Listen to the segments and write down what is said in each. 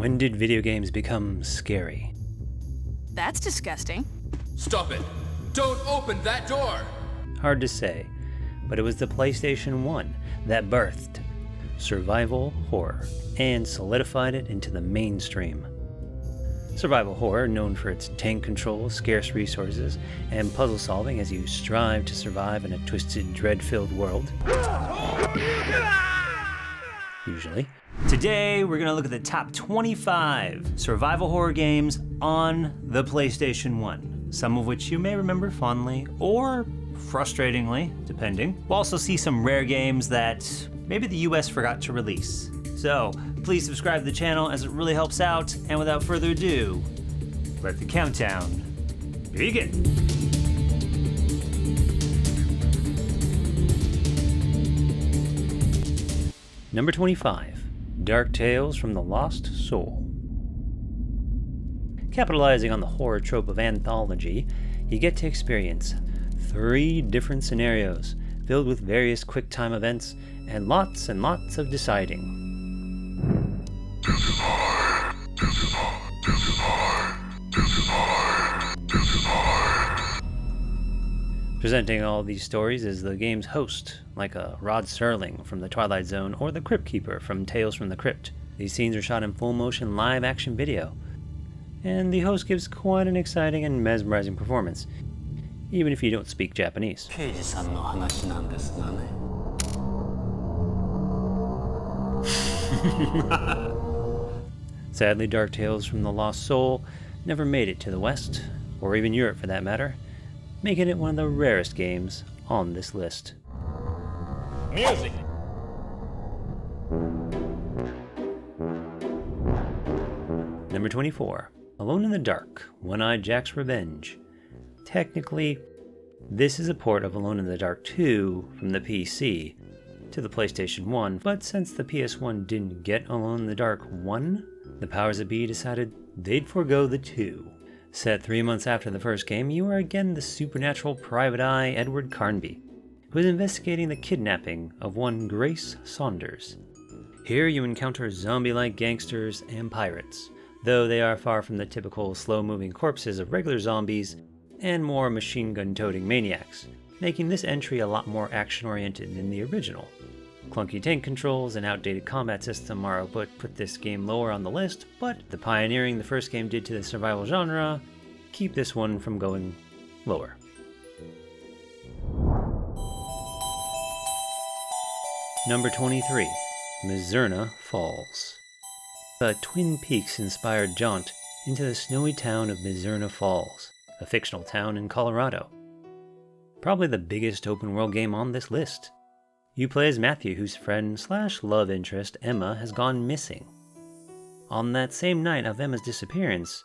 When did video games become scary? That's disgusting. Stop it! Don't open that door! Hard to say, but it was the PlayStation 1 that birthed survival horror and solidified it into the mainstream. Survival horror, known for its tank control, scarce resources, and puzzle solving as you strive to survive in a twisted, dread-filled world. Usually. Today, we're going to look at the top 25 survival horror games on the PlayStation 1, some of which you may remember fondly or frustratingly, depending. We'll also see some rare games that maybe the US forgot to release. So, please subscribe to the channel as it really helps out, and without further ado, let the countdown begin. Number 25. Dark Tales from the Lost Soul. Capitalizing on the horror trope of anthology, you get to experience 3 different scenarios filled with various quick-time events and lots of deciding. Presenting all these stories is the game's host, like a Rod Serling from The Twilight Zone or the Crypt Keeper from Tales from the Crypt. These scenes are shot in full-motion live-action video, and the host gives quite an exciting and mesmerizing performance, even if you don't speak Japanese. Sadly, Dark Tales from the Lost Soul never made it to the West, or even Europe for that matter, making it one of the rarest games on this list. Music! Number 24. Alone in the Dark, One-Eyed Jack's Revenge. Technically, this is a port of Alone in the Dark 2 from the PC to the PlayStation 1, but since the PS1 didn't get Alone in the Dark 1, the powers that be decided they'd forego the 2. Set 3 months after the first game, you are again the supernatural private eye Edward Carnby, who is investigating the kidnapping of one Grace Saunders. Here you encounter zombie-like gangsters and pirates, though they are far from the typical slow-moving corpses of regular zombies and more machine-gun-toting maniacs, making this entry a lot more action-oriented than the original. Clunky tank controls and outdated combat system are what put this game lower on the list, but the pioneering the first game did to the survival genre keep this one from going lower. Number 23. Mizzurna Falls. A Twin Peaks-inspired jaunt into the snowy town of Mizzurna Falls, a fictional town in Colorado. Probably the biggest open-world game on this list. You play as Matthew, whose friend/love interest, Emma, has gone missing. On that same night of Emma's disappearance,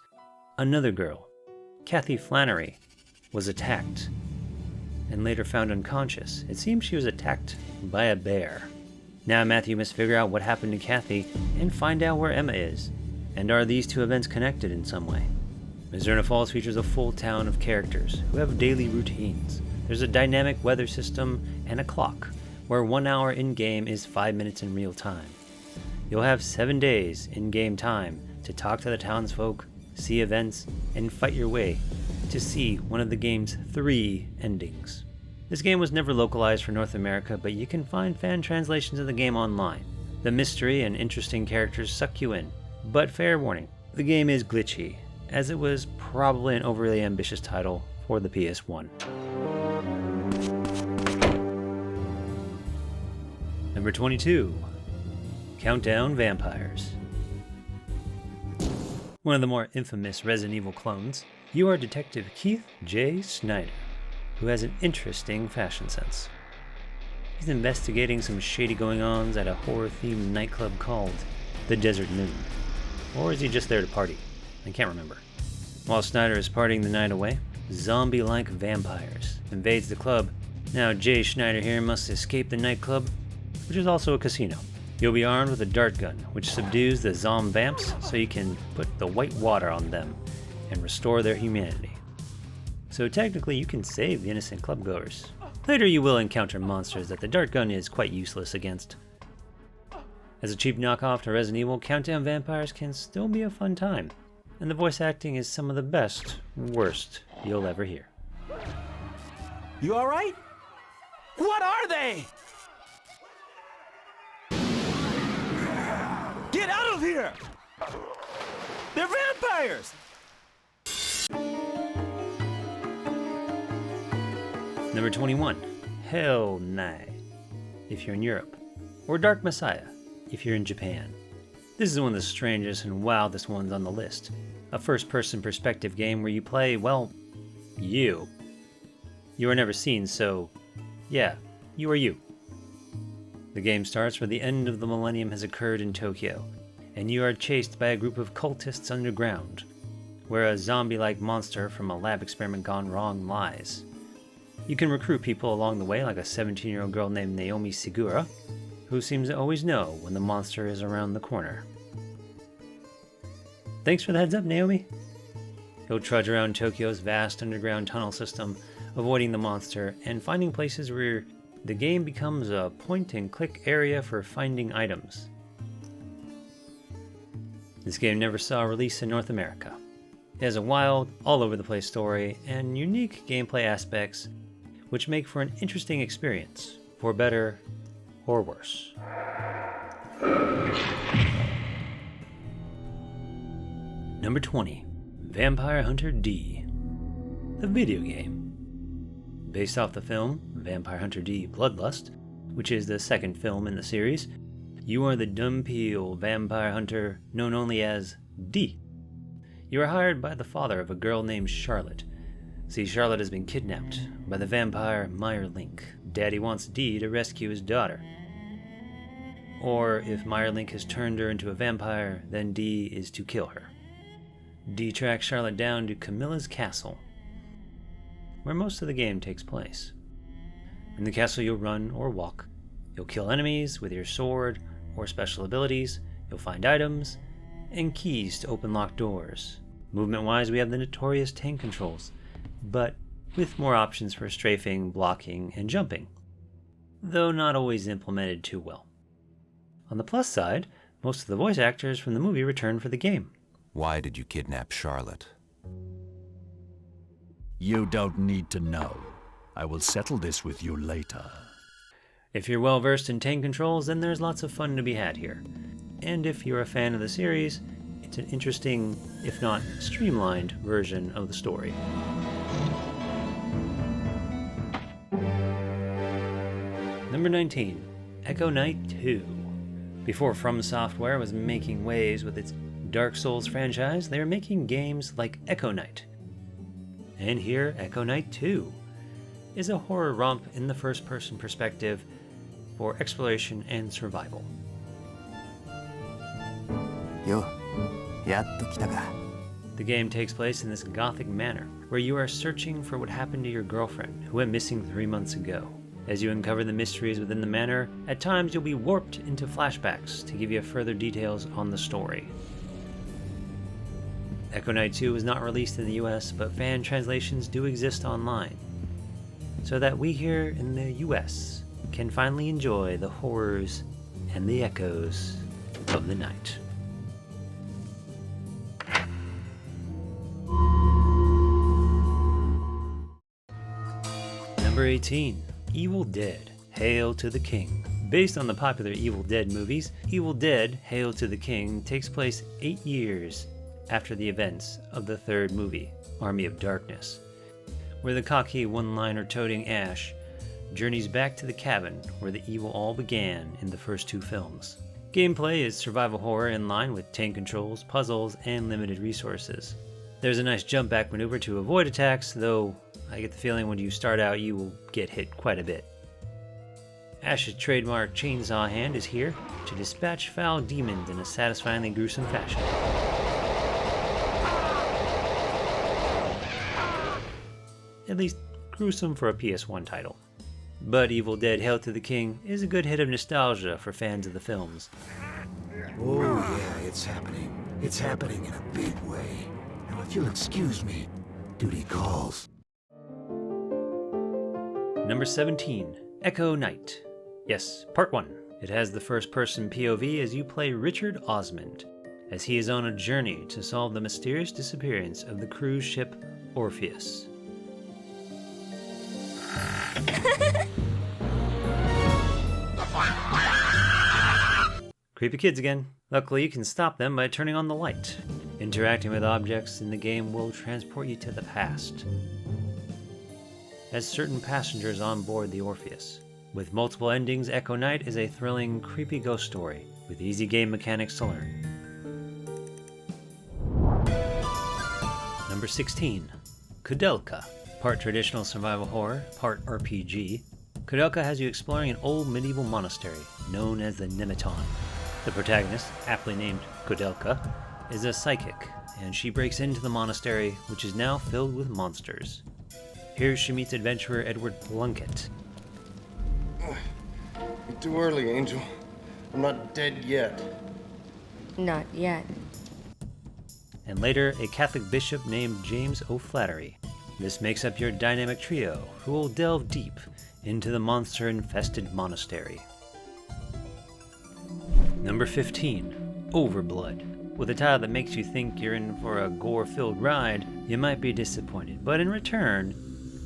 another girl, Kathy Flannery, was attacked and later found unconscious. It seems she was attacked by a bear. Now Matthew must figure out what happened to Kathy and find out where Emma is. And are these two events connected in some way? Mizzurna Falls features a full town of characters who have daily routines. There's a dynamic weather system and a clock, where 1 hour in-game is 5 minutes in real time. You'll have 7 days in-game time to talk to the townsfolk, see events, and fight your way to see one of the game's 3 endings. This game was never localized for North America, but you can find fan translations of the game online. The mystery and interesting characters suck you in, but fair warning, the game is glitchy, as it was probably an overly ambitious title for the PS1. Number 22. Countdown Vampires. One of the more infamous Resident Evil clones, you are Detective Keith J. Snyder, who has an interesting fashion sense. He's investigating some shady going-ons at a horror-themed nightclub called the Desert Moon. Or is he just there to party? I can't remember. While Snyder is partying the night away, zombie-like vampires invades the club. Now Jay Schneider here must escape the nightclub, which is also a casino. You'll be armed with a dart gun, which subdues the vamps so you can put the white water on them and restore their humanity. So technically you can save the innocent clubgoers. Later you will encounter monsters that the dart gun is quite useless against. As a cheap knockoff to Resident Evil, Countdown Vampires can still be a fun time, and the voice acting is some of the best, worst you'll ever hear. You alright? What are they? Get out of here! They're vampires! Number 21, Hell Night, if you're in Europe, or Dark Messiah, if you're in Japan. This is one of the strangest and wildest ones on the list. A first-person perspective game where you play, well, you. You are never seen, so yeah, you are you. The game starts where the end of the millennium has occurred in Tokyo, and you are chased by a group of cultists underground, where a zombie-like monster from a lab experiment gone wrong lies. You can recruit people along the way, like a 17-year-old girl named Naomi Segura, who seems to always know when the monster is around the corner. Thanks for the heads up, Naomi. You'll trudge around Tokyo's vast underground tunnel system, avoiding the monster and finding places where the game becomes a point-and-click area for finding items. This game never saw a release in North America. It has a wild, all-over-the-place story and unique gameplay aspects which make for an interesting experience, for better or worse. Number 20, Vampire Hunter D, the video game. Based off the film Vampire Hunter D Bloodlust, which is the second film in the series, you are the Dumpeel vampire hunter known only as D. You are hired by the father of a girl named Charlotte. See, Charlotte has been kidnapped by the vampire Meyer Link. Daddy wants D to rescue his daughter. Or if Meyer Link has turned her into a vampire, then D is to kill her. D tracks Charlotte down to Camilla's castle, where most of the game takes place. In the castle you'll run or walk. You'll kill enemies with your sword or special abilities. You'll find items and keys to open locked doors. Movement-wise, we have the notorious tank controls, but with more options for strafing, blocking, and jumping, though not always implemented too well. On the plus side, most of the voice actors from the movie return for the game. Why did you kidnap Charlotte? You don't need to know. I will settle this with you later. If you're well versed in tank controls, then there's lots of fun to be had here. And if you're a fan of the series, it's an interesting, if not streamlined, version of the story. Number 19, Echo Knight 2. Before From Software was making waves with its Dark Souls franchise, they were making games like Echo Knight. And here, Echo Knight 2 is a horror romp in the first-person perspective for exploration and survival. The game takes place in this Gothic manor, where you are searching for what happened to your girlfriend, who went missing 3 months ago. As you uncover the mysteries within the manor, at times you'll be warped into flashbacks to give you further details on the story. Echo Knight 2 was not released in the US, but fan translations do exist online, so that we here in the US can finally enjoy the horrors and the echoes of the night. Number 18, Evil Dead, Hail to the King. Based on the popular Evil Dead movies, Evil Dead, Hail to the King takes place 8 years after the events of the third movie, Army of Darkness, where the cocky one-liner toting Ash journeys back to the cabin where the evil all began in the first 2 films. Gameplay is survival horror in line with tank controls, puzzles, and limited resources. There's a nice jump back maneuver to avoid attacks, though I get the feeling when you start out you will get hit quite a bit. Ash's trademark chainsaw hand is here to dispatch foul demons in a satisfyingly gruesome fashion. At least gruesome for a PS1 title. But Evil Dead Hail to the King is a good hit of nostalgia for fans of the films. Oh yeah, it's happening. It's happening in a big way. Now if you'll excuse me, duty calls. Number 17, Echo Knight. Yes, Part 1. It has the first-person POV as you play Richard Osmond, as he is on a journey to solve the mysterious disappearance of the cruise ship Orpheus. Creepy kids again. Luckily, you can stop them by turning on the light. Interacting with objects in the game will transport you to the past, as certain passengers on board the Orpheus. With multiple endings, Echo Night is a thrilling, creepy ghost story with easy game mechanics to learn. Number 16. Koudelka. Part traditional survival horror, part RPG, Koudelka has you exploring an old medieval monastery known as the Nemeton. The protagonist, aptly named Koudelka, is a psychic, and she breaks into the monastery, which is now filled with monsters. Here she meets adventurer Edward Plunkett. You're too early, Angel. I'm not dead yet. Not yet. And later, a Catholic bishop named James O'Flattery. This makes up your dynamic trio, who will delve deep into the monster-infested monastery. Number 15. Overblood. With a title that makes you think you're in for a gore-filled ride, you might be disappointed, but in return,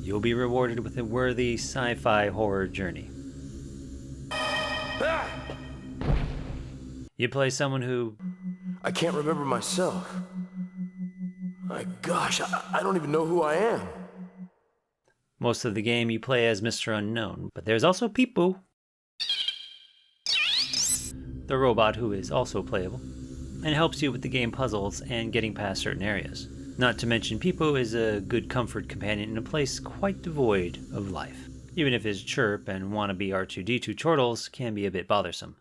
you'll be rewarded with a worthy sci-fi horror journey. You play someone who... I can't remember myself. My gosh, I don't even know who I am. Most of the game you play as Mr. Unknown, but there's also Peepo, the robot who is also playable, and helps you with the game puzzles and getting past certain areas. Not to mention Peepo is a good comfort companion in a place quite devoid of life, even if his chirp and wannabe R2-D2 chortles can be a bit bothersome.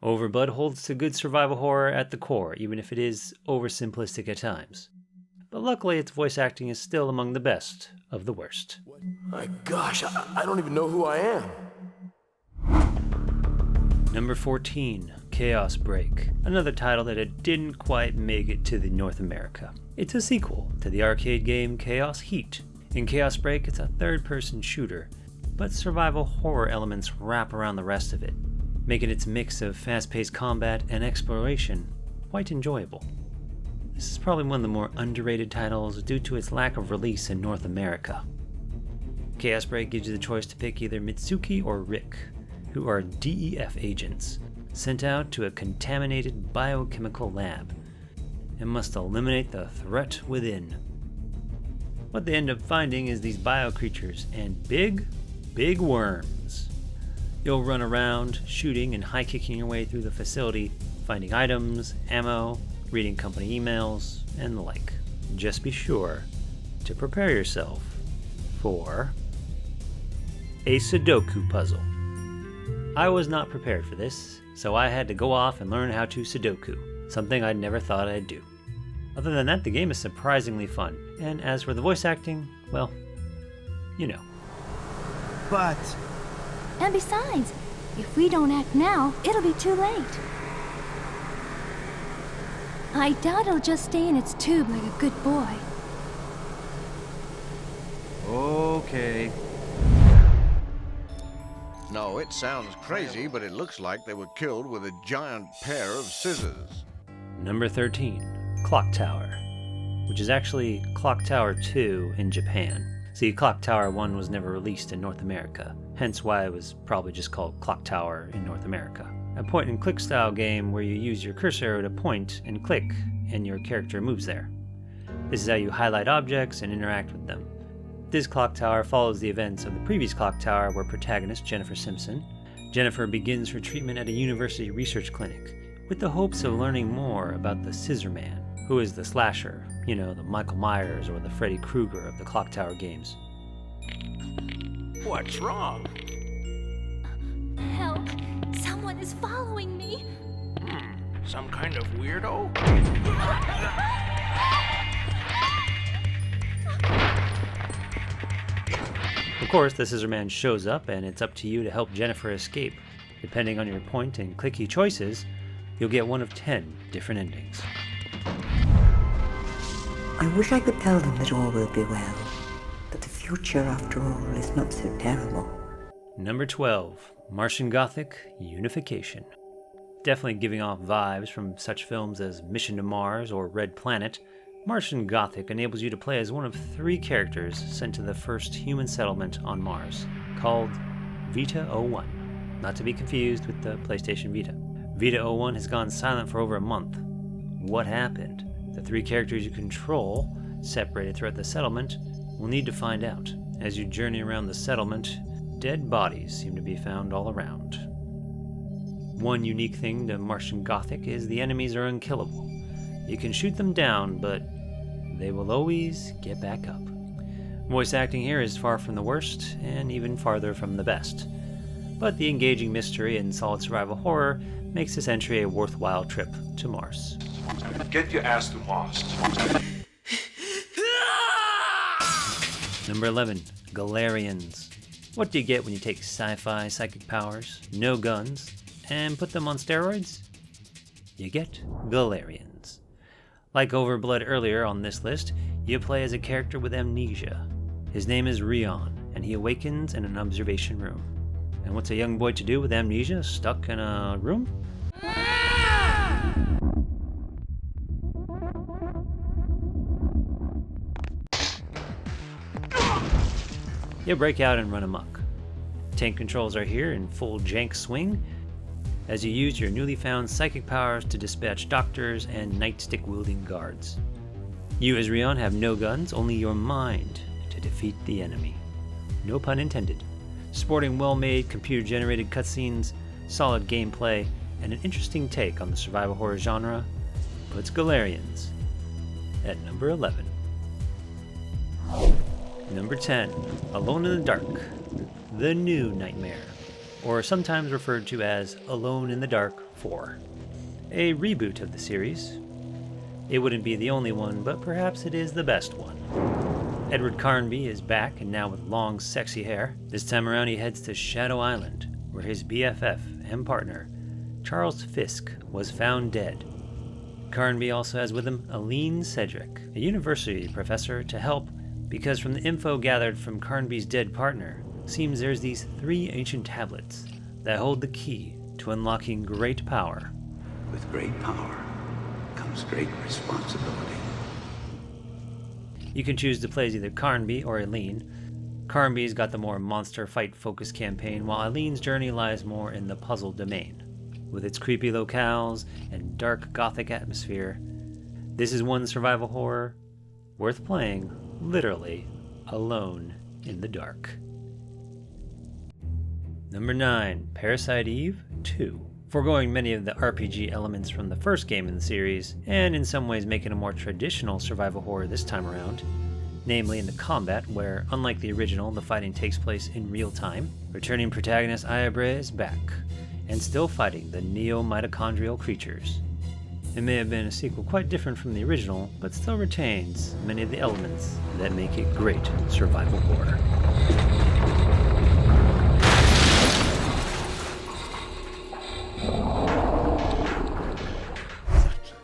Overblood holds to good survival horror at the core, even if it is oversimplistic at times. But luckily, its voice acting is still among the best of the worst. My gosh, I don't even know who I am. Number 14, Chaos Break. Another title that it didn't quite make it to the North America. It's a sequel to the arcade game Chaos Heat. In Chaos Break, it's a third-person shooter, but survival horror elements wrap around the rest of it, making its mix of fast-paced combat and exploration quite enjoyable. This is probably one of the more underrated titles due to its lack of release in North America. Chaos Break gives you the choice to pick either Mitsuki or Rick, who are DEF agents sent out to a contaminated biochemical lab and must eliminate the threat within. What they end up finding is these bio creatures and big worms. You'll run around, shooting and high-kicking your way through the facility, finding items, ammo, reading company emails, and the like. Just be sure to prepare yourself for a Sudoku puzzle. I was not prepared for this, so I had to go off and learn how to Sudoku, something I'd never thought I'd do. Other than that, the game is surprisingly fun, and as for the voice acting, well, you know. But... And besides, if we don't act now, it'll be too late. I doubt it'll just stay in its tube like a good boy. Okay. No, it sounds crazy, but it looks like they were killed with a giant pair of scissors. Number 13, Clock Tower, which is actually Clock Tower 2 in Japan. See, Clock Tower 1 was never released in North America, hence why it was probably just called Clock Tower in North America. A point-and-click style game where you use your cursor to point and click, and your character moves there. This is how you highlight objects and interact with them. This Clock Tower follows the events of the previous Clock Tower where protagonist Jennifer Simpson. Jennifer begins her treatment at a university research clinic with the hopes of learning more about the Scissor Man, who is the slasher, you know, the Michael Myers or the Freddy Krueger of the Clock Tower games. What's wrong? Help! Someone is following me! Some kind of weirdo? Of course, the Scissor Man shows up, and it's up to you to help Jennifer escape. Depending on your point and clicky choices, you'll get one of 10 different endings. I wish I could tell them that all will be well, but future, after all, is not so terrible. Number 12, Martian Gothic, Unification. Definitely giving off vibes from such films as Mission to Mars or Red Planet, Martian Gothic enables you to play as one of 3 characters sent to the first human settlement on Mars, called Vita 01, not to be confused with the PlayStation Vita. Vita 01 has gone silent for over a month. What happened? The 3 characters you control, separated throughout the settlement, will need to find out. As you journey around the settlement, dead bodies seem to be found all around. One unique thing to Martian Gothic is the enemies are unkillable. You can shoot them down, but they will always get back up. Voice acting here is far from the worst, and even farther from the best. But the engaging mystery and solid survival horror makes this entry a worthwhile trip to Mars. Get your ass to Mars. Number 11, Galerians. What do you get when you take sci-fi psychic powers, no guns, and put them on steroids? You get Galerians. Like Overblood earlier on this list, you play as a character with amnesia. His name is Rion, and he awakens in an observation room. And what's a young boy to do with amnesia stuck in a room? You break out and run amok. Tank controls are here in full jank swing as you use your newly found psychic powers to dispatch doctors and nightstick-wielding guards. You as Rion have no guns, only your mind to defeat the enemy. No pun intended. Sporting well-made, computer-generated cutscenes, solid gameplay, and an interesting take on the survival horror genre puts Galerians at number 11. Number 10, Alone in the Dark, The New Nightmare, or sometimes referred to as Alone in the Dark 4. A reboot of the series. It wouldn't be the only one, but perhaps it is the best one. Edward Carnby is back, and now with long, sexy hair. This time around he heads to Shadow Island, where his BFF and partner, Charles Fisk, was found dead. Carnby also has with him Aline Cedric, a university professor, to help, because from the info gathered from Carnby's dead partner, seems there's these 3 ancient tablets that hold the key to unlocking great power. With great power comes great responsibility. You can choose to play as either Carnby or Aline. Carnby's got the more monster fight focused campaign, while Aline's journey lies more in the puzzle domain. With its creepy locales and dark gothic atmosphere, this is one survival horror worth playing, literally, alone in the dark. Number 9, Parasite Eve 2. Foregoing many of the RPG elements from the first game in the series, and in some ways making a more traditional survival horror this time around, namely in the combat where, unlike the original, the fighting takes place in real time, returning protagonist Ayabre is back, and still fighting the neo-mitochondrial creatures. It may have been a sequel quite different from the original, but still retains many of the elements that make it great survival horror.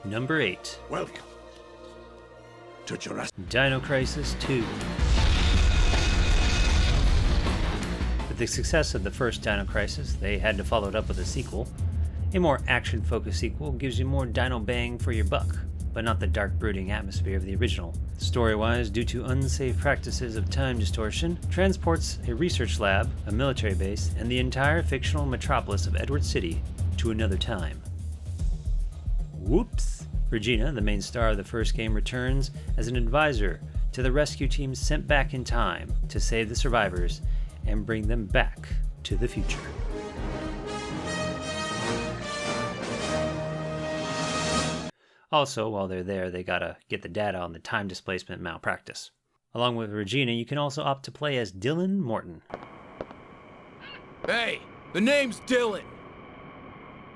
Number 8. Welcome to Jurassic. Dino Crisis 2. With the success of the first Dino Crisis, they had to follow it up with a sequel. A more action-focused sequel gives you more dino bang for your buck, but not the dark brooding atmosphere of the original. Story-wise, due to unsafe practices of time distortion, transports a research lab, a military base, and the entire fictional metropolis of Edward City to another time. Whoops! Regina, the main star of the first game, returns as an advisor to the rescue team sent back in time to save the survivors and bring them back to the future. Also, while they're there, they gotta get the data on the time displacement malpractice. Along with Regina, you can also opt to play as Dylan Morton. Hey, the name's Dylan.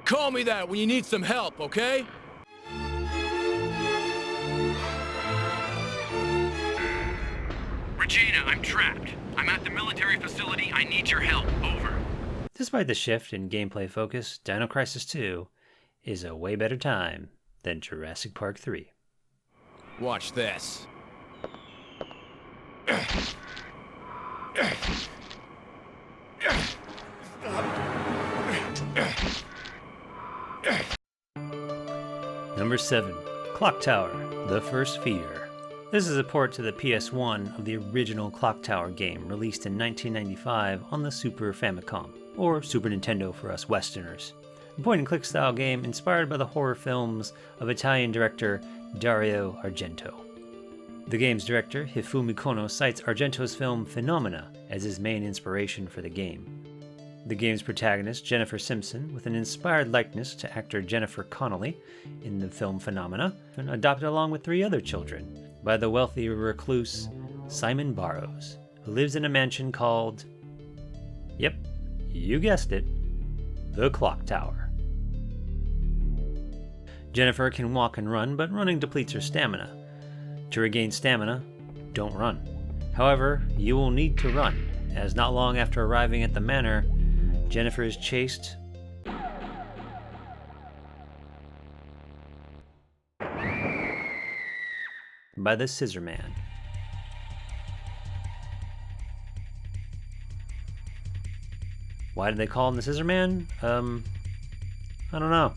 Call me that when you need some help, okay? Regina, I'm trapped. I'm at the military facility. I need your help. Over. Despite the shift in gameplay focus, Dino Crisis 2 is a way better time than Jurassic Park 3. Watch this. Number 7. Clock Tower, The First Fear. This is a port to the PS1 of the original Clock Tower game, released in 1995 on the Super Famicom, or Super Nintendo for us Westerners. A point-and-click style game inspired by the horror films of Italian director Dario Argento. The game's director, Hifumi Kono, cites Argento's film Phenomena as his main inspiration for the game. The game's protagonist, Jennifer Simpson, with an inspired likeness to actor Jennifer Connelly in the film Phenomena, adopted along with 3 other children by the wealthy recluse Simon Barrows, who lives in a mansion called, yep, you guessed it, the Clock Tower. Jennifer can walk and run, but running depletes her stamina. To regain stamina, don't run. However, you will need to run, as not long after arriving at the manor, Jennifer is chased by the Scissor Man. Why did they call him the Scissor Man? I don't know.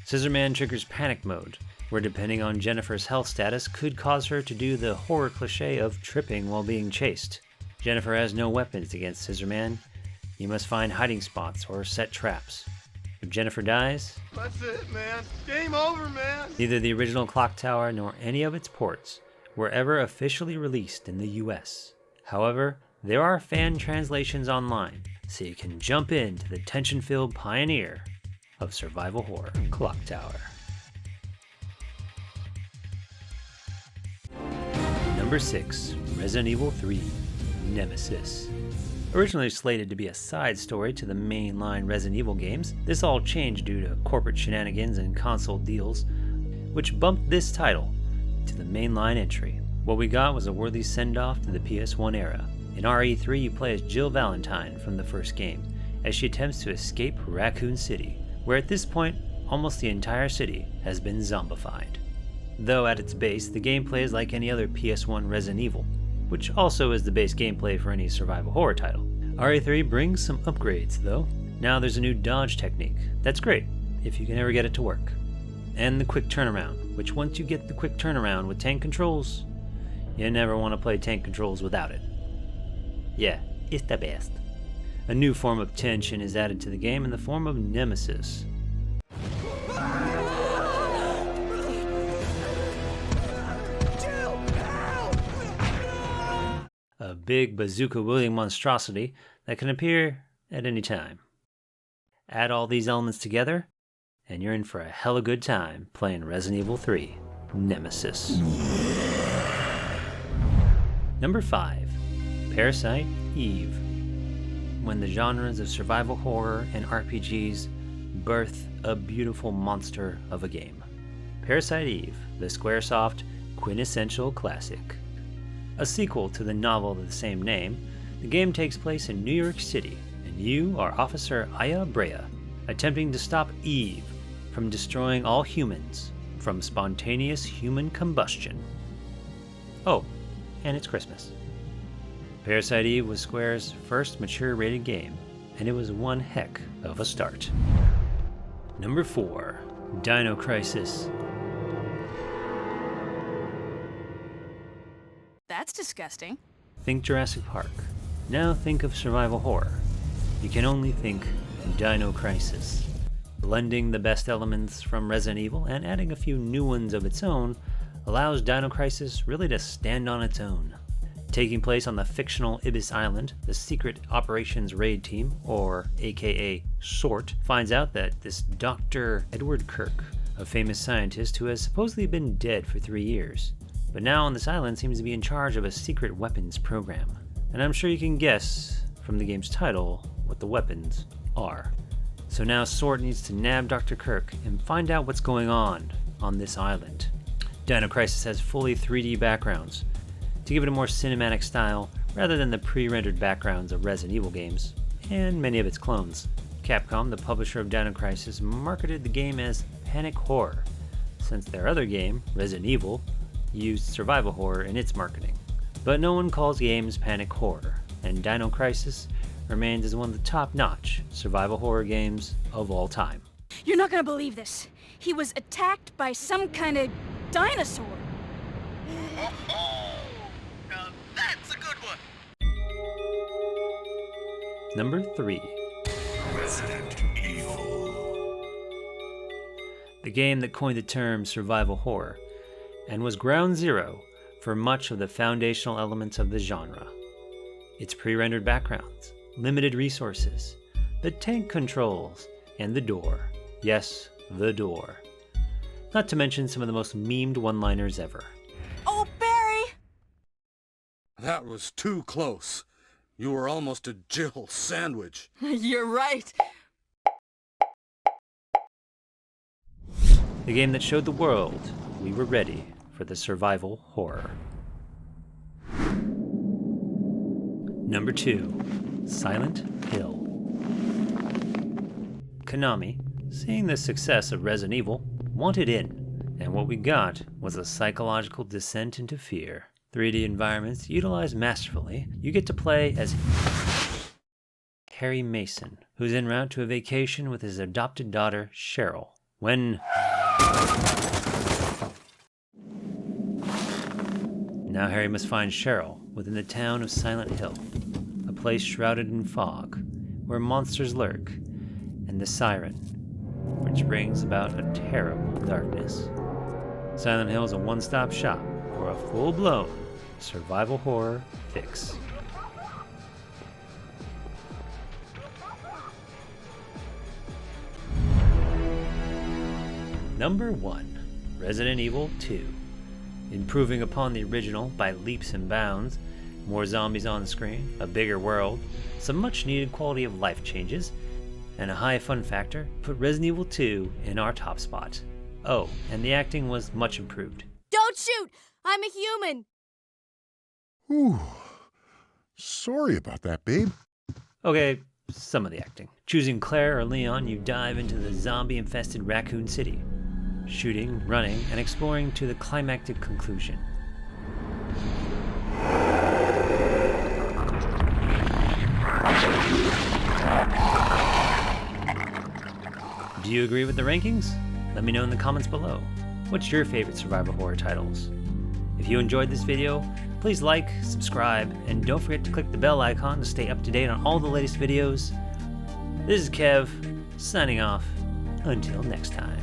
Scissor Man triggers panic mode, where depending on Jennifer's health status could cause her to do the horror cliche of tripping while being chased. Jennifer has no weapons against Scissor Man. You must find hiding spots or set traps. If Jennifer dies, that's it, man. Game over, man. Neither the original Clock Tower nor any of its ports were ever officially released in the US. However, there are fan translations online, so you can jump into the tension-filled pioneer of survival horror, Clock Tower. Number 6. Resident Evil 3. Nemesis. Originally slated to be a side story to the mainline Resident Evil games, this all changed due to corporate shenanigans and console deals, which bumped this title to the mainline entry. What we got was a worthy send-off to the PS1 era. In RE3, you play as Jill Valentine from the first game, as she attempts to escape Raccoon City, where at this point, almost the entire city has been zombified. Though at its base, the gameplay is like any other PS1 Resident Evil, which also is the base gameplay for any survival horror title. RE3 brings some upgrades though. Now there's a new dodge technique. That's great, if you can ever get it to work. And the quick turnaround, which once you get the quick turnaround with tank controls, you never want to play tank controls without it. Yeah, it's the best. A new form of tension is added to the game in the form of Nemesis. A big bazooka-wielding monstrosity that can appear at any time. Add all these elements together, and you're in for a hella good time playing Resident Evil 3 Nemesis. Number 5. Parasite Eve. When the genres of survival horror and RPGs birth a beautiful monster of a game. Parasite Eve, the Squaresoft quintessential classic. A sequel to the novel of the same name, the game takes place in New York City, and you are Officer Aya Brea, attempting to stop Eve from destroying all humans from spontaneous human combustion. Oh, and it's Christmas. Parasite Eve was Square's first mature-rated game, and it was one heck of a start. Number 4. Dino Crisis. That's disgusting. Think Jurassic Park. Now think of survival horror. You can only think Dino Crisis. Blending the best elements from Resident Evil and adding a few new ones of its own allows Dino Crisis really to stand on its own. Taking place on the fictional Ibis Island, the Secret Operations Raid Team, or aka SORT, finds out that this Dr. Edward Kirk, a famous scientist who has supposedly been dead for 3 years, but now on this island seems to be in charge of a secret weapons program. And I'm sure you can guess from the game's title what the weapons are. So now SORT needs to nab Dr. Kirk and find out what's going on this island. Dino Crisis has fully 3D backgrounds to give it a more cinematic style rather than the pre-rendered backgrounds of Resident Evil games, and many of its clones. Capcom, the publisher of Dino Crisis, marketed the game as panic horror, since their other game, Resident Evil, used survival horror in its marketing. but no one calls games panic horror, and Dino Crisis remains as one of the top-notch survival horror games of all time. You're not gonna believe this. He was attacked by some kind of dinosaur. Now that's a good one. Number 3. Resident Evil. The game that coined the term survival horror, and was ground zero for much of the foundational elements of the genre. Its pre-rendered backgrounds, limited resources, the tank controls, and the door. Yes, the door. Not to mention some of the most memed one-liners ever. Oh, Barry! That was too close. You were almost a Jill sandwich. You're right. The game that showed the world we were ready for the survival horror. Number 2. Silent Hill. Konami, seeing the success of Resident Evil, wanted in, and what we got was a psychological descent into fear. 3D environments utilized masterfully. You get to play as Harry Mason, who's en route to a vacation with his adopted daughter, Cheryl. Now Harry must find Cheryl within the town of Silent Hill, a place shrouded in fog, where monsters lurk, and the siren, which brings about a terrible darkness. Silent Hill is a one-stop shop for a full-blown survival horror fix. Number 1. Resident Evil 2. Improving upon the original by leaps and bounds, more zombies on screen, a bigger world, some much needed quality of life changes, and a high fun factor put Resident Evil 2 in our top spot. Oh, and the acting was much improved. Don't shoot! I'm a human! Ooh. Sorry about that, babe. Okay, some of the acting. Choosing Claire or Leon, you dive into the zombie-infested Raccoon City, shooting, running, and exploring to the climactic conclusion. Do you agree with the rankings? Let me know in the comments below. What's your favorite survival horror titles? If you enjoyed this video, please like, subscribe, and don't forget to click the bell icon to stay up to date on all the latest videos. This is Kev, signing off. Until next time.